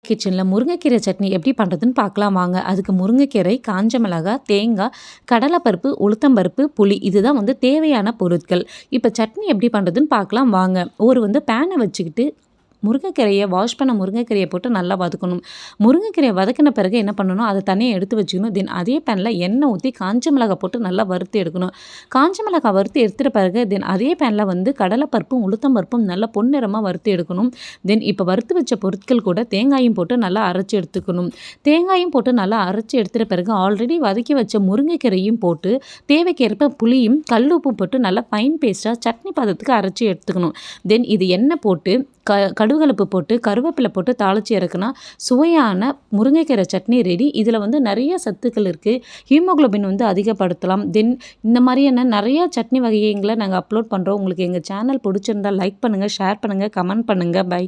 கிச்சனில் முருங்கைக்கீரை சட்னி எப்படி பண்ணுறதுன்னு பார்க்கலாம் வாங்க. அதுக்கு முருங்கைக்கீரை, காஞ்ச மிளகாய், தேங்காய், கடலைப்பருப்பு, உளுத்தம்பருப்பு, புளி இதுதான் தேவையான பொருட்கள். இப்போ சட்னி எப்படி பண்ணுறதுன்னு பார்க்கலாம் வாங்க. பேனை வச்சுக்கிட்டு முருங்கைக்கீரையை வாஷ் பண்ண முருங்கைக்கீரையை போட்டு நல்லா வதக்கணும். முருங்கைக்கீரையை வதக்கின பிறகு என்ன பண்ணணும், அதை தனியாக எடுத்து வச்சுக்கணும். தென் அதே பேனில் எண்ணெய் ஊற்றி காஞ்ச மிளகாய் போட்டு நல்லா வறுத்து எடுக்கணும். காஞ்ச மிளகாய் வறுத்து எடுத்துகிட்ட பிறகு தென் அதே பேனில் கடலைப்பருப்பும் உளுத்தம்பருப்பும் நல்லா பொன்னிறமாக வறுத்து எடுக்கணும். தென் இப்போ வறுத்து வச்ச பொருட்கள் கூட தேங்காயும் போட்டு நல்லா அரைச்சி எடுத்துக்கணும். தேங்காயும் போட்டு நல்லா அரைச்சி எடுத்துகிட்ட பிறகு ஆல்ரெடி வதக்கி வச்ச முருங்கைக்கீரையும் போட்டு தேவைக்கேற்ப புளியும் கல்லுப்பும் போட்டு நல்லா ஃபைன் பேஸ்ட்டாக சட்னி பதத்துக்கு அரைச்சி எடுத்துக்கணும். தென் இது எண்ணெய் போட்டு கடுகலப்பு போட்டு கருவேப்பிலை போட்டு தாளித்து இறக்குனா சுவையான முருங்கைக்கீரை சட்னி ரெடி. இதில் நிறைய சத்துக்கள் இருக்குது. ஹீமோகுளோபின் அதிகப்படுத்தலாம். தென் இந்த மாதிரியான நிறையா சட்னி வகைகளை நாங்கள் அப்லோட் பண்ணுறோம். உங்களுக்கு எங்கள் சேனல் பிடிச்சிருந்தால் லைக் பண்ணுங்கள், ஷேர் பண்ணுங்கள், கமெண்ட் பண்ணுங்கள். பை.